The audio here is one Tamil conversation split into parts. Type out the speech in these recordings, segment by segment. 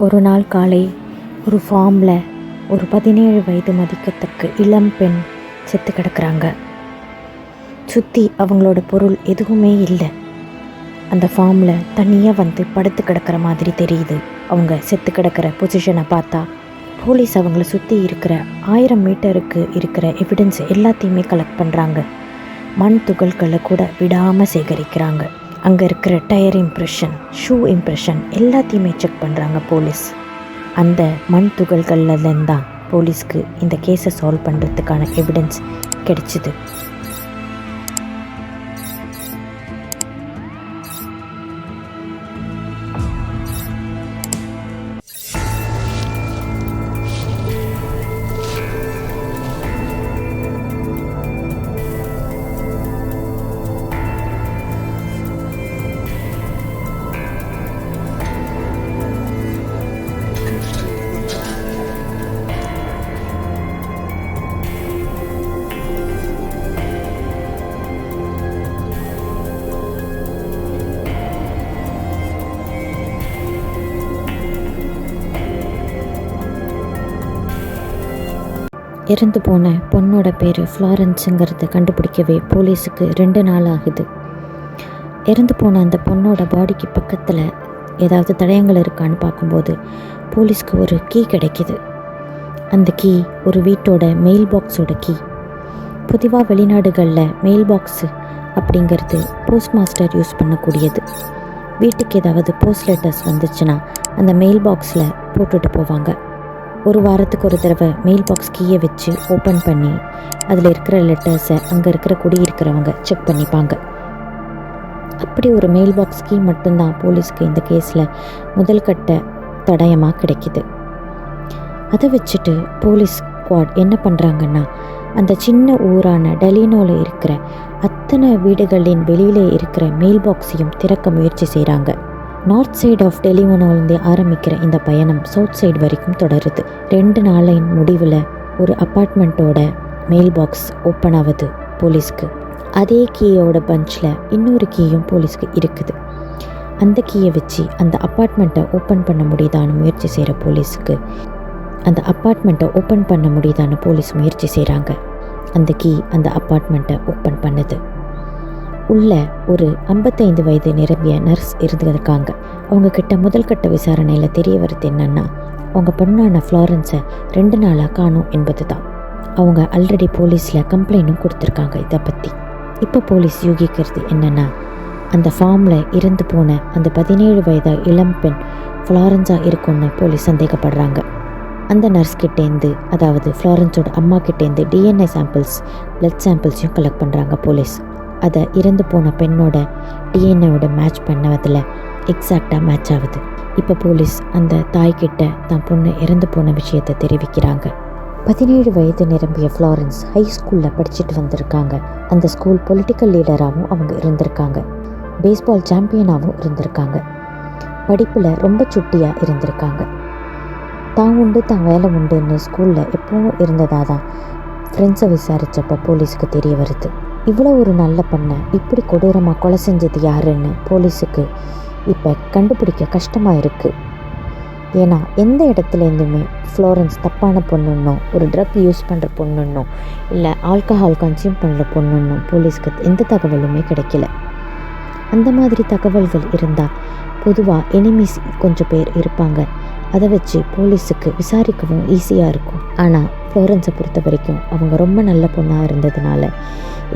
ஒரு நாள் காலை ஒரு ஃபார்மில் ஒரு 17 வயது மதிக்கத்தக்க இளம் பெண் செத்து கிடக்குறாங்க. சுற்றி அவங்களோட பொருள் எதுவுமே இல்லை. அந்த ஃபார்மில் தனியாக வந்து படுத்து கிடக்கிற மாதிரி தெரியுது. அவங்க செத்து கிடக்கிற பொசிஷனை பார்த்தா போலீஸ் அவங்கள சுற்றி இருக்கிற 1000 மீட்டருக்கு இருக்கிற எவிடன்ஸ் எல்லாத்தையுமே கலெக்ட் பண்ணுறாங்க. மண் துகள்களை கூட விடாமல் சேகரிக்கிறாங்க. அங்கே இருக்கிற டயர் இம்ப்ரெஷன், ஷூ இம்ப்ரெஷன் எல்லாத்தையுமே செக் பண்ணுறாங்க போலீஸ். அந்த மண் துகள்கள்லேருந்து தான் போலீஸ்க்கு இந்த கேஸை சால்வ் பண்ணுறதுக்கான எவிடன்ஸ் கிடைச்சிது. இறந்து போன பொண்ணோட பேர் ஃப்ளாரன்ஸுங்கிறத கண்டுபிடிக்கவே போலீஸுக்கு 2 நாள் ஆகுது. இறந்து போன அந்த பொண்ணோட பாடிக்கு பக்கத்தில் ஏதாவது தடயங்கள் இருக்கான்னு பார்க்கும்போது போலீஸ்க்கு ஒரு கீ கிடைக்கிது. அந்த கீ ஒரு வீட்டோட மெயில் பாக்ஸோட கீ. பொதுவாக வெளிநாடுகளில் மெயில் பாக்ஸு அப்படிங்கிறது போஸ்ட் மாஸ்டர் யூஸ் பண்ணக்கூடியது. வீட்டுக்கு ஏதாவது போஸ்ட் லெட்டர்ஸ் வந்துச்சுன்னா அந்த மெயில் பாக்ஸில் போட்டுட்டு போவாங்க. ஒரு வாரத்துக்கு ஒரு தடவை மெயில் பாக்ஸ் கீயை வச்சு ஓப்பன் பண்ணி அதில் இருக்கிற லெட்டர்ஸை அங்கே இருக்கிற குடியிருக்கிறவங்க செக் பண்ணிப்பாங்க. அப்படி ஒரு மெயில் பாக்ஸ் கீ மட்டும்தான் போலீஸ்க்கு இந்த கேஸில் முதல் கட்ட தடயமாக கிடைக்கிது. அதை வச்சுட்டு போலீஸ் ஸ்குவாட் என்ன பண்ணுறாங்கன்னா, அந்த சின்ன ஊரான டெலினோவில் இருக்கிற அத்தனை வீடுகளின் வெளியில் இருக்கிற மெயில் பாக்ஸையும் திறக்க முயற்சி செய்கிறாங்க. நார்த் சைடு ஆஃப் டெலினோவிலேருந்து ஆரம்பிக்கிற இந்த பயணம் சவுத் சைடு வரைக்கும் தொடருது. 2 நாளின் முடிவில் ஒரு அப்பார்ட்மெண்ட்டோட மெயில் பாக்ஸ் ஓப்பன் ஆகுது போலீஸ்க்கு. அதே கீயோட பஞ்சில் இன்னொரு கீயும் போலீஸ்க்கு இருக்குது. அந்த கீயை வச்சு அந்த அப்பார்ட்மெண்ட்டை ஓப்பன் பண்ண முடியுதான்னு முயற்சி செய்கிற போலீஸுக்கு அந்த அப்பார்ட்மெண்ட்டை ஓப்பன் பண்ண முடியுதான்னு போலீஸ் முயற்சி செய்கிறாங்க. அந்த கீ அந்த அப்பார்ட்மெண்ட்டை ஓப்பன் பண்ணுது. உள்ள ஒரு 55 வயது நிரம்பிய நர்ஸ் இருந்திருக்காங்க. அவங்கக்கிட்ட முதல் கட்ட விசாரணையில் தெரிய வருது என்னன்னா, அவங்க பொண்ணான ஃப்ளாரன்ஸை 2 நாளாக காணும் என்பது தான். அவங்க ஆல்ரெடி போலீஸில் கம்ப்ளைண்ட்டும் கொடுத்துருக்காங்க இதை பற்றி. இப்போ போலீஸ் யூகிக்கிறது என்னென்னா, அந்த ஃபார்மில் இறந்து போன அந்த 17 வயது இளம் பெண் ஃப்ளாரன்ஸாக இருக்கும்னு போலீஸ் சந்தேகப்படுறாங்க. அந்த நர்ஸ்கிட்டேருந்து, அதாவது ஃப்ளாரன்ஸோட அம்மா கிட்டேருந்து டிஎன்ஏ சாம்பிள்ஸ், பிளட் சாம்பிள்ஸையும் கலெக்ட் பண்ணுறாங்க போலீஸ். அதை இறந்து போன பெண்ணோட டிஎன்ஏவோட மேட்ச் பண்ணதில் எக்ஸாக்டாக மேட்ச் ஆகுது. இப்போ போலீஸ் அந்த தாய்கிட்ட தான் பொண்ணு இறந்து போன விஷயத்தை தெரிவிக்கிறாங்க. 17 வயது நிரம்பிய ஃப்ளாரன்ஸ் ஹை ஸ்கூலில் படிச்சுட்டு வந்திருக்காங்க. அந்த ஸ்கூல் பொலிட்டிக்கல் லீடராகவும் அவங்க இருந்திருக்காங்க. பேஸ்பால் சாம்பியனாகவும் இருந்திருக்காங்க. படிப்பில் ரொம்ப சுட்டியாக இருந்திருக்காங்க. தான் உண்டு தான் வேலை உண்டுன்னு ஸ்கூலில் எப்பவும் இருந்ததாக தான் ஃப்ரெண்ட்ஸை விசாரித்தப்போ போலீஸுக்கு தெரிய வருது. இவ்வளோ ஒரு நல்ல பெண்ணை இப்படி கொடூரமாக கொலை செஞ்சது யாருன்னு போலீஸுக்கு இப்போ கண்டுபிடிக்க கஷ்டமாக இருக்குது. ஏன்னா எந்த இடத்துலேருந்துமே ஃப்ளாரன்ஸ் தப்பான பொண்ணுன்னோ, ஒரு ட்ரக் யூஸ் பண்ணுற பொண்ணுன்னோ, இல்லை ஆல்கஹால் கன்சியூம் பண்ணுற பொண்ணுன்னோ போலீஸ்க்கு எந்த தகவலுமே கிடைக்கல. அந்த மாதிரி தகவல்கள் இருந்தால் பொதுவாக எனிமீஸ் கொஞ்சம் பேர் இருப்பாங்க. அதை வச்சு போலீஸுக்கு விசாரிக்கவும் ஈஸியாக இருக்கும். ஆனால் ஃப்ளாரன்ஸை பொறுத்த வரைக்கும் அவங்க ரொம்ப நல்ல பொண்ணாக இருந்ததுனால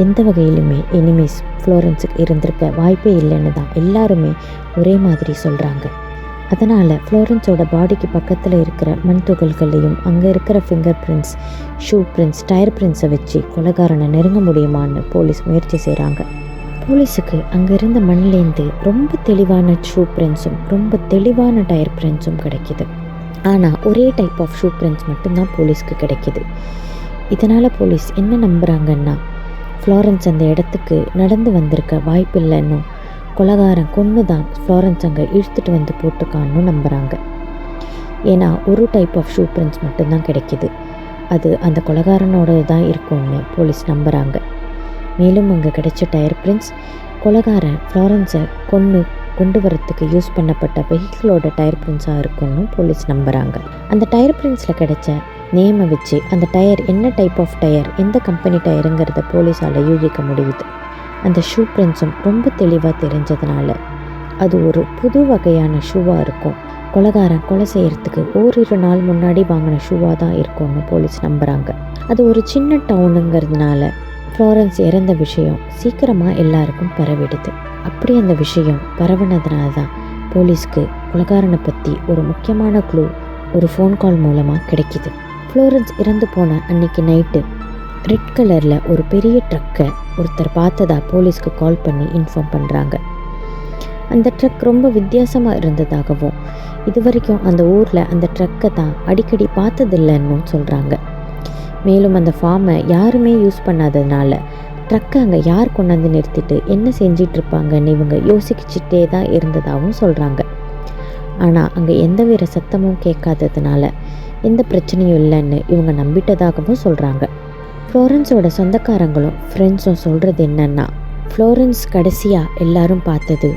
எந்த வகையிலுமே எனிமீஸ் ஃப்ளாரன்ஸுக்கு இருந்திருக்க வாய்ப்பே இல்லைன்னு தான் எல்லாருமே ஒரே மாதிரி சொல்கிறாங்க. அதனால் ஃப்ளாரன்ஸோட பாடிக்கு பக்கத்தில் இருக்கிற மண் துகள்களையும் அங்கே இருக்கிற finger prints, shoe prints, tyre பிரிண்ட்ஸை வச்சு கொலைகாரனை நெருங்க முடியுமான்னு போலீஸ் முயற்சி செய்கிறாங்க. போலீஸுக்கு அங்கே இருந்த மண்லேருந்து ரொம்ப தெளிவான ஷூ பிரிண்ட்ஸும் ரொம்ப தெளிவான டயர் பிரிண்ட்ஸும் கிடைக்கிது. ஆனால் ஒரே டைப் ஆஃப் ஷூ பிரிண்ட்ஸ் மட்டும்தான் போலீஸ்க்கு கிடைக்கிது. இதனால் போலீஸ் என்ன நம்புகிறாங்கன்னா, ஃப்ளாரன்ஸ் அந்த இடத்துக்கு நடந்து வந்திருக்க வாய்ப்பில்லைன்னு, கொலைகாரன் கொன்று தான் ஃப்ளாரன்ஸ் அங்கே இழுத்துட்டு வந்து போட்டுக்கான்னு நம்புகிறாங்க. ஏன்னா ஒரு டைப் ஆஃப் ஷூ பிரிண்ட்ஸ் மட்டும்தான் கிடைக்கிது. அது அந்த கொலைகாரனோட தான் இருக்கும்னு போலீஸ் நம்புகிறாங்க. மேலும் அங்கே கிடைச்ச டயர் பிரிண்ட்ஸ் கொலைகாரன் ஃப்ளாரன்ஸை கொன்று கொண்டு வரத்துக்கு யூஸ் பண்ணப்பட்ட வெஹிக்கிளோட டயர் பிரிண்ட்ஸாக இருக்குன்னு போலீஸ் நம்புகிறாங்க. அந்த டயர் பிரிண்ட்ஸில் கிடைச்ச நேமை வச்சு அந்த டயர் என்ன டைப் ஆஃப் டயர், எந்த கம்பெனி டயருங்கிறத போலீஸால் யூகிக்க முடியுது. அந்த ஷூ பிரிண்ட்ஸும் ரொம்ப தெளிவாக தெரிஞ்சதுனால அது ஒரு புது வகையான ஷூவாக இருக்கும். கொலைகாரன் கொலை செய்கிறதுக்கு ஓரிரு நாள் முன்னாடி வாங்கின ஷூவாக தான் இருக்கும்னு போலீஸ் நம்புகிறாங்க. அது ஒரு சின்ன டவுனுங்கிறதுனால ஃப்ளாரன்ஸ் இறந்த விஷயம் சீக்கிரமாக எல்லாருக்கும் பரவிடுது. அப்படி அந்த விஷயம் பரவினதுனால தான் போலீஸ்க்கு கொலைகாரனை பற்றி ஒரு முக்கியமான க்ளூ ஒரு ஃபோன் கால் மூலமாக கிடைக்கிது. ஃப்ளாரன்ஸ் இறந்து போன அன்னைக்கு நைட்டு ரெட் கலரில் ஒரு பெரிய ட்ரக்கை ஒருத்தர் பார்த்ததா போலீஸ்க்கு கால் பண்ணி இன்ஃபார்ம் பண்ணுறாங்க. அந்த ட்ரக் ரொம்ப வித்தியாசமாக இருந்ததாகவும் இது வரைக்கும் அந்த ஊரில் அந்த ட்ரக்கை தான் அடிக்கடி பார்த்ததில்லைன்னு சொல்கிறாங்க. மேலும் அந்த ஃபார்மை யாருமே யூஸ் பண்ணாததுனால ட்ரக்கை அங்கே யார் கொண்டாந்து நிறுத்திட்டு என்ன செஞ்சிட்ருப்பாங்கன்னு இவங்க யோசிச்சுட்டே தான் இருந்ததாகவும் சொல்கிறாங்க. ஆனால் அங்கே எந்த வேறு சத்தமும் கேட்காததுனால எந்த பிரச்சனையும் இல்லைன்னு இவங்க நம்பிட்டதாகவும் சொல்கிறாங்க. ஃப்ளாரன்ஸோட சொந்தக்காரங்களும் ஃப்ரெண்ட்ஸும் சொல்கிறது என்னென்னா, ஃப்ளாரன்ஸ் கடைசியாக எல்லாரும் பார்த்தது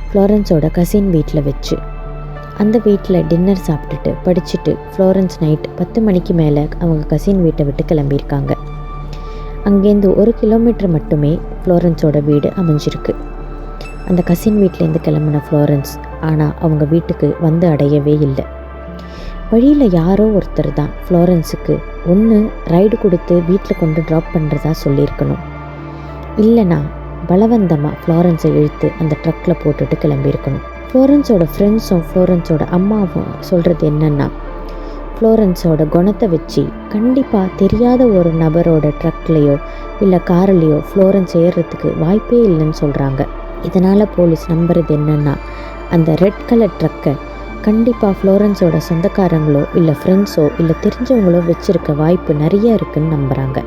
ஃப்ளாரன்ஸோட கசின் வீட்டில் வச்சு. அந்த வீட்டில் டின்னர் சாப்பிட்டுட்டு படிச்சுட்டு ஃப்ளாரன்ஸ் நைட் 10 மணிக்கு மேலே அவங்க கசின் வீட்டை விட்டு கிளம்பியிருக்காங்க. அங்கேருந்து 1 கிலோமீட்டர் மட்டுமே ஃப்ளாரன்ஸோட வீடு அமைஞ்சிருக்கு. அந்த கசின் வீட்டிலேருந்து கிளம்பின ஃப்ளாரன்ஸ் ஆனால் அவங்க வீட்டுக்கு வந்து அடையவே இல்லை. வழியில் யாரோ ஒருத்தர் தான் ஃப்ளாரன்ஸுக்கு ஒன்று ரைடு கொடுத்து வீட்டில் கொண்டு ட்ராப் பண்ணுறதா சொல்லியிருக்கணும், இல்லைனா பலவந்தமாக ஃப்ளாரன்ஸை இழுத்து அந்த ட்ரக்கில் போட்டுட்டு கிளம்பியிருக்கணும். ஃப்ளாரன்ஸோட ஃப்ரெண்ட்ஸும் ஃப்ளாரன்ஸோட அம்மாவும் சொல்கிறது என்னென்னா, ஃப்ளாரன்ஸோட குணத்தை வச்சு கண்டிப்பாக தெரியாத ஒரு நபரோட ட்ரக்லேயோ இல்லை கார்லேயோ ஃப்ளாரன்ஸ் ஏறுறதுக்கு வாய்ப்பே இல்லைன்னு சொல்கிறாங்க. இதனால் போலீஸ் நம்புறது என்னென்னா, அந்த ரெட் கலர் ட்ரக்கை கண்டிப்பாக ஃப்ளாரன்ஸோட சொந்தக்காரங்களோ இல்லை ஃப்ரெண்ட்ஸோ இல்லை தெரிஞ்சவங்களோ வச்சுருக்க வாய்ப்பு நிறைய இருக்குதுன்னு நம்புகிறாங்க.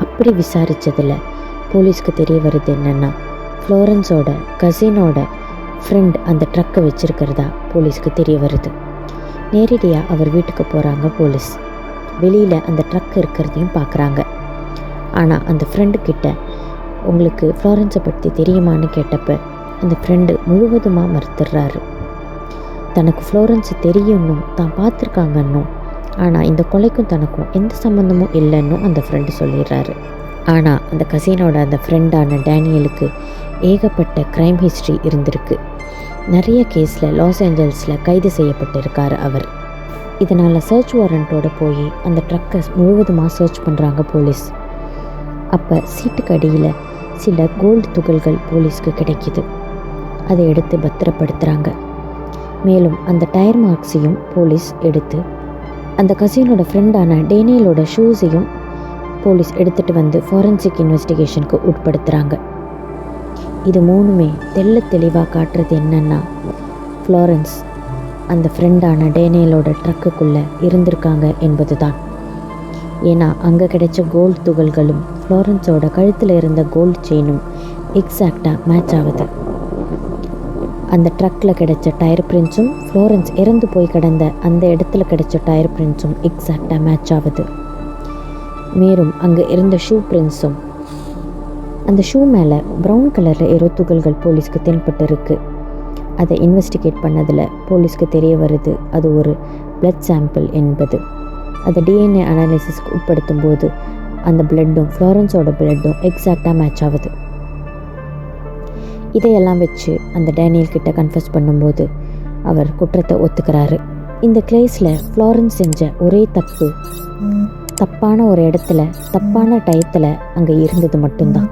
அப்படி விசாரித்ததில் போலீஸ்க்கு தெரிய வருது என்னென்னா, ஃப்ளாரன்ஸோட கசினோட ஃப்ரெண்ட் அந்த ட்ரக்கை வச்சுருக்கிறதா போலீஸ்க்கு தெரிய வருது. நேரடியாக அவர் வீட்டுக்கு போகிறாங்க போலீஸ். வெளியில் அந்த ட்ரக் இருக்கிறதையும் பார்க்குறாங்க. ஆனால் அந்த ஃப்ரெண்டுக்கிட்ட உங்களுக்கு ஃப்ளாரன்ஸை பற்றி தெரியுமான்னு கேட்டப்போ அந்த ஃப்ரெண்டு முழுவதுமாக மறுத்துடுறாரு. தனக்கு ஃப்ளாரன்ஸை தெரியும்னும் தான் பார்த்துருக்காங்கன்னும் ஆனால் இந்த கொலைக்கும் தனக்கும் எந்த சம்மந்தமும் இல்லைன்னும் அந்த ஃப்ரெண்டு சொல்லிடுறாரு. ஆனால் அந்த கசினோட அந்த ஃப்ரெண்டான டேனியலுக்கு ஏகப்பட்ட க்ரைம் ஹிஸ்ட்ரி இருந்திருக்கு. நிறைய கேஸில் லாஸ் ஏஞ்சல்ஸில் கைது செய்யப்பட்டிருக்கார் அவர். இதனால் சர்ச் வாரண்ட்டோடு போய் அந்த ட்ரக்கை முழுவதுமாக சர்ச் பண்ணுறாங்க போலீஸ். அப்போ சீட்டுக்கு அடியில் சில கோல்டு துகள்கள் போலீஸ்க்கு கிடைக்கிது. அதை எடுத்து பத்திரப்படுத்துகிறாங்க. மேலும் அந்த டயர் மார்க்ஸையும் போலீஸ் எடுத்து அந்த கசினோட ஃப்ரெண்டான டேனியலோட ஷூஸையும் போலீஸ் எடுத்துகிட்டு வந்து ஃபாரன்சிக் இன்வெஸ்டிகேஷனுக்கு உட்படுத்துகிறாங்க. இது மூணுமே தெளிவாக காட்டுறது என்னென்னா, ஃப்ளாரன்ஸ் அந்த ஃப்ரெண்டான டேனியலோட ட்ரக்குக்குள்ளே இருந்திருக்காங்க என்பது தான். ஏன்னா அங்கே கிடைச்ச கோல்டு துகள்களும் ஃப்ளாரன்ஸோட கழுத்தில் இருந்த கோல்டு செயினும் எக்ஸாக்டாக மேட்ச் ஆகுது. அந்த ட்ரக்கில் கிடைச்ச டயர் பிரிண்ட்ஸும் ஃப்ளாரன்ஸ் இறந்து போய் கிடந்த அந்த இடத்துல கிடைச்ச டயர் பிரிண்ட்ஸும் எக்ஸாக்டாக மேட்ச் ஆகுது. மேலும் அங்கே இருந்த ஷூ பிரிண்ட்ஸும், அந்த ஷூ மேலே ப்ரௌன் கலரில் ஏதோ துகள்கள் போலீஸ்க்கு தென்பட்டு இருக்குது. அதை இன்வெஸ்டிகேட் பண்ணதில் போலீஸ்க்கு தெரிய வருது அது ஒரு பிளட் சாம்பிள் என்பது. அதை டிஎன்ஏ அனாலிசிஸ்க்கு உட்படுத்தும் போது அந்த பிளட்டும் ஃப்ளாரன்ஸோட பிளட்டும் எக்ஸாக்டாக மேட்ச் ஆகுது. இதையெல்லாம் வச்சு அந்த டேனியல் கிட்ட கன்ஃபஸ் பண்ணும்போது அவர் குற்றத்தை ஒத்துக்கிறாரு. இந்த கேஸில் ஃப்ளாரன்ஸ் செஞ்ச ஒரே தப்பான ஒரு இடத்துல தப்பான டயத்தில் அங்கே இருந்தது மட்டும்தான்.